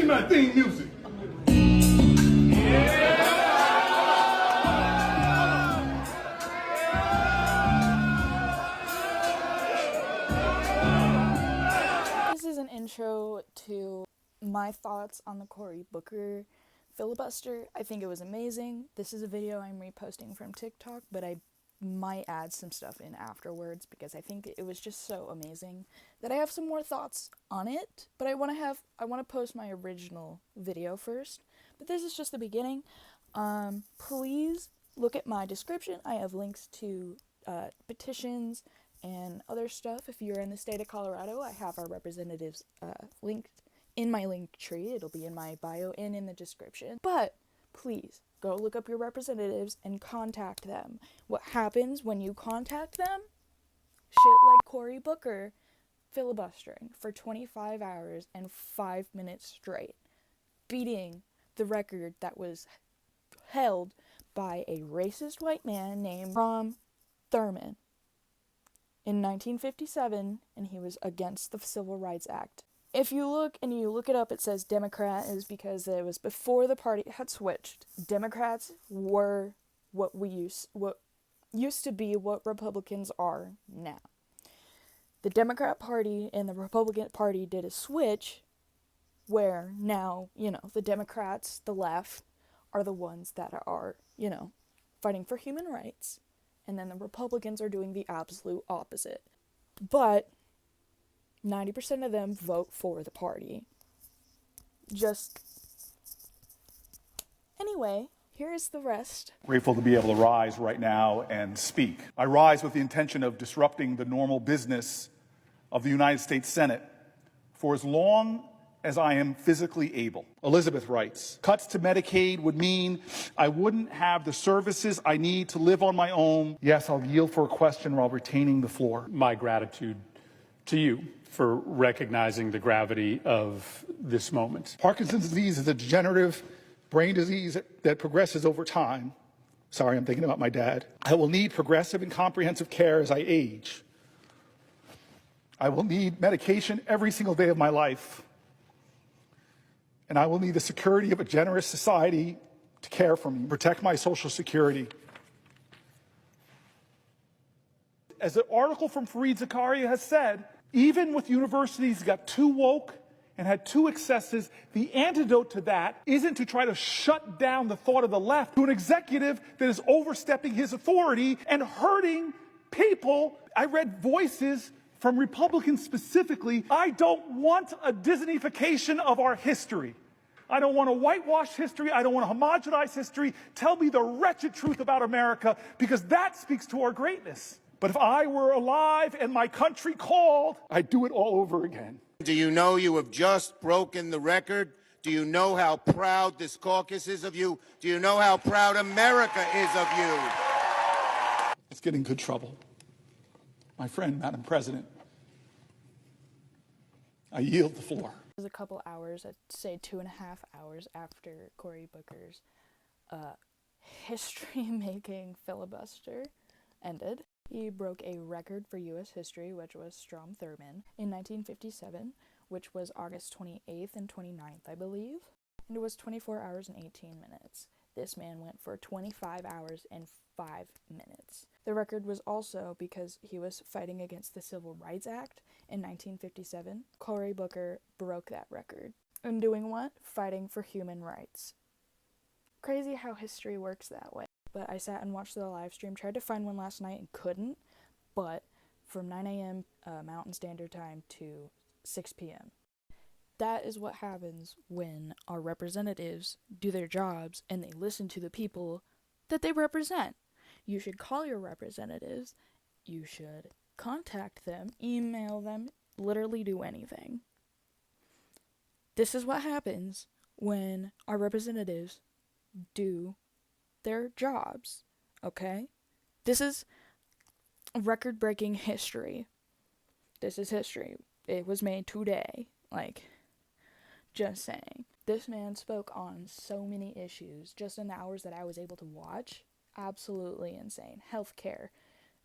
my theme music. This is an intro to my thoughts on the Cory Booker filibuster. I think it was amazing. This is a video I'm reposting from TikTok, but I might add some stuff in afterwards because I think it was just so amazing that I have some more thoughts on it, but I want to post my original video first. But this is just the beginning. Please look at my description. I have links to petitions and other stuff. If you're in the state of Colorado, I have our representatives linked in my link tree. It'll be in my bio and in the description. But please go look up your representatives and contact them. What happens when you contact them? Shit like Cory Booker filibustering for 25 hours and 5 minutes straight, beating the record that was held by a racist white man named Strom Thurmond in 1957, and he was against the Civil Rights Act. If you look it up, it says Democrat is because it was before the party had switched. Democrats were what used to be what Republicans are now. The Democrat Party and the Republican Party did a switch where now, the Democrats, the left, are the ones that are, fighting for human rights. And then the Republicans are doing the absolute opposite. But 90% of them vote for the party. Anyway, here is the rest. Grateful to be able to rise right now and speak. I rise with the intention of disrupting the normal business of the United States Senate for as long as I am physically able. Elizabeth writes, cuts to Medicaid would mean I wouldn't have the services I need to live on my own. Yes, I'll yield for a question while retaining the floor. My gratitude to you for recognizing the gravity of this moment. Parkinson's disease is a degenerative brain disease that progresses over time. Sorry, I'm thinking about my dad. I will need progressive and comprehensive care as I age. I will need medication every single day of my life. And I will need the security of a generous society to care for me, protect my Social Security. As the article from Fareed Zakaria has said, even with universities that got too woke and had too excesses, the antidote to that isn't to try to shut down the thought of the left to an executive that is overstepping his authority and hurting people. I read voices from Republicans specifically. I don't want a Disneyfication of our history. I don't want to whitewash history. I don't want to homogenize history. Tell me the wretched truth about America, because that speaks to our greatness. But if I were alive and my country called, I'd do it all over again. Do you know you have just broken the record? Do you know how proud this caucus is of you? Do you know how proud America is of you? Let's get in good trouble. My friend, Madam President, I yield the floor. It was a couple hours, I'd say 2.5 hours after Cory Booker's history-making filibuster ended. He broke a record for U.S. history, which was Strom Thurmond, in 1957, which was August 28th and 29th, I believe. And it was 24 hours and 18 minutes. This man went for 25 hours and 5 minutes. The record was also because he was fighting against the Civil Rights Act in 1957. Cory Booker broke that record. And doing what? Fighting for human rights. Crazy how history works that way. But I sat and watched the live stream, tried to find one last night and couldn't, but from 9 a.m. Mountain Standard Time to 6 p.m. That is what happens when our representatives do their jobs and they listen to the people that they represent. You should call your representatives, you should contact them, email them, literally do anything. This is what happens when our representatives do their jobs, okay? This is record-breaking history. This is history. It was made today. Just saying. This man spoke on so many issues just in the hours that I was able to watch. Absolutely insane. Healthcare,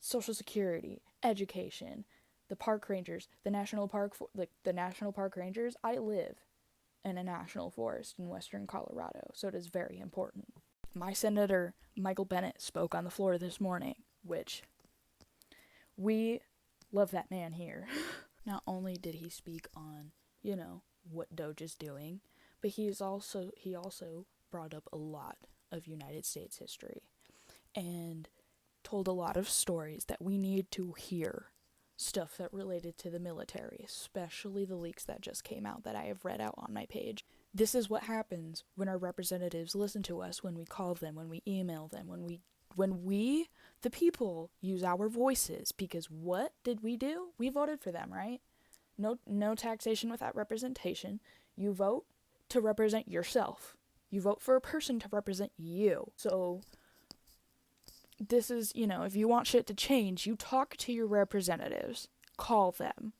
Social Security, education, the park rangers, the national park rangers. I live in a national forest in western Colorado, so it is very important. My Senator Michael Bennet spoke on the floor this morning, which we love that man here. Not only did he speak on, what Doge is doing, but he also brought up a lot of United States history and told a lot of stories that we need to hear. Stuff that related to the military, especially the leaks that just came out that I have read out on my page. This is what happens when our representatives listen to us, when we call them, when we email them, when we, the people, use our voices. Because what did we do? We voted for them, right? No taxation without representation. You vote to represent yourself. You vote for a person to represent you. So this is, if you want shit to change, you talk to your representatives. Call them.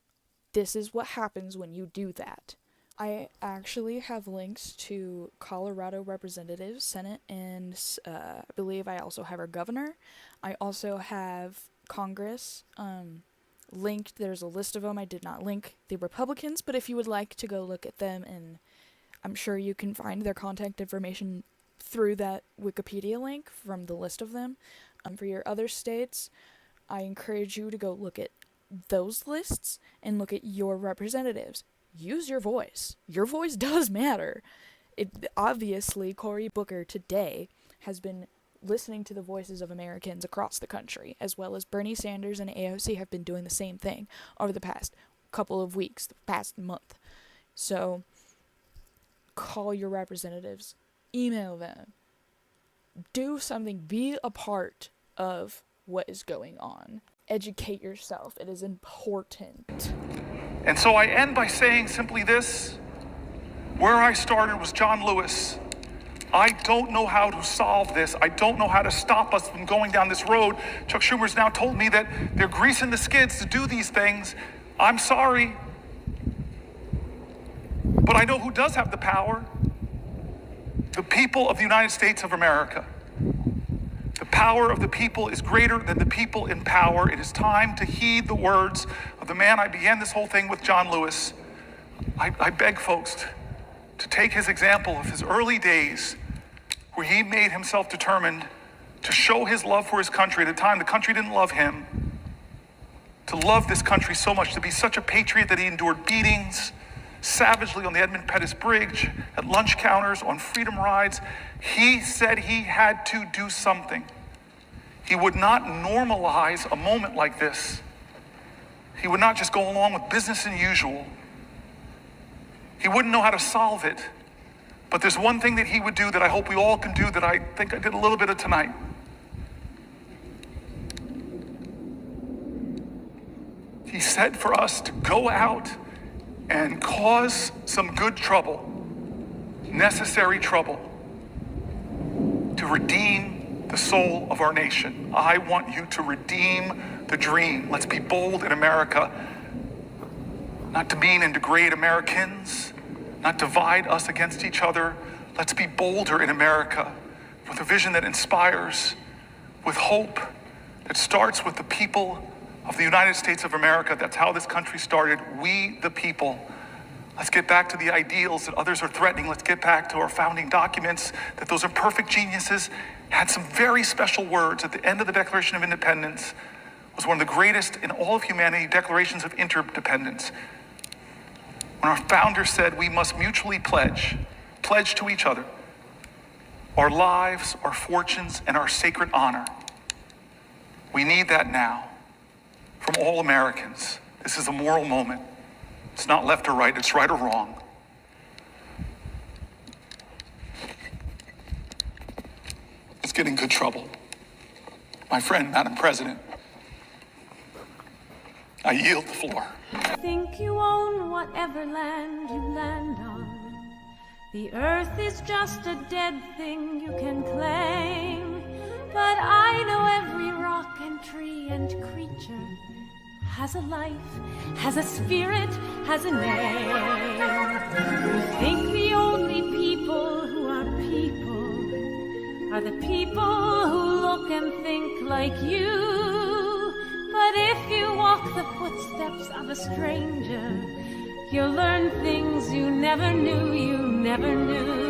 This is what happens when you do that. I actually have links to Colorado representatives, Senate, and I believe I also have our governor. I also have Congress linked. There's a list of them. I did not link the Republicans, but if you would like to go look at them, and I'm sure you can find their contact information through that Wikipedia link from the list of them. For your other states, I encourage you to go look at those lists and look at your representatives. Use your voice. Your voice does matter. Obviously, Cory Booker today has been listening to the voices of Americans across the country, as well as Bernie Sanders and AOC have been doing the same thing over the past couple of weeks, the past month. So, call your representatives. Email them. Do something. Be a part of what is going on. Educate yourself. It is important. And so I end by saying simply this. Where I started was John Lewis. I don't know how to solve this. I don't know how to stop us from going down this road. Chuck Schumer's now told me that they're greasing the skids to do these things. I'm sorry. But I know who does have the power. The people of the United States of America. The power of the people is greater than the people in power. It is time to heed the words of the man I began this whole thing with, John Lewis. I beg folks to take his example of his early days, where he made himself determined to show his love for his country at a time the country didn't love him, to love this country so much, to be such a patriot that he endured beatings savagely on the Edmund Pettus Bridge, at lunch counters, on freedom rides. He said he had to do something. He would not normalize a moment like this. He would not just go along with business as usual. He wouldn't know how to solve it. But there's one thing that he would do that I hope we all can do, that I think I did a little bit of tonight. He said for us to go out and cause some good trouble, necessary trouble, to redeem the soul of our nation. I want you to redeem the dream. Let's be bold in America, not demean and degrade Americans, not divide us against each other. Let's be bolder in America, with a vision that inspires, with hope that starts with the people of the United States of America. That's how this country started. We, the people. Let's get back to the ideals that others are threatening. Let's get back to our founding documents, that those imperfect geniuses had some very special words at the end of the Declaration of Independence. It was one of the greatest in all of humanity declarations of interdependence. When our founder said we must mutually pledge to each other our lives, our fortunes, and our sacred honor. We need that now from all Americans. This is a moral moment. It's not left or right, it's right or wrong. Let's get in good trouble. My friend, Madam President, I yield the floor. Think you own whatever land you land on. The earth is just a dead thing you can claim. But I know every rock and tree and creature has a life, has a spirit, has a name. You think the only people who are the people who look and think like you. But if you walk the footsteps of a stranger, You'll learn things you never knew,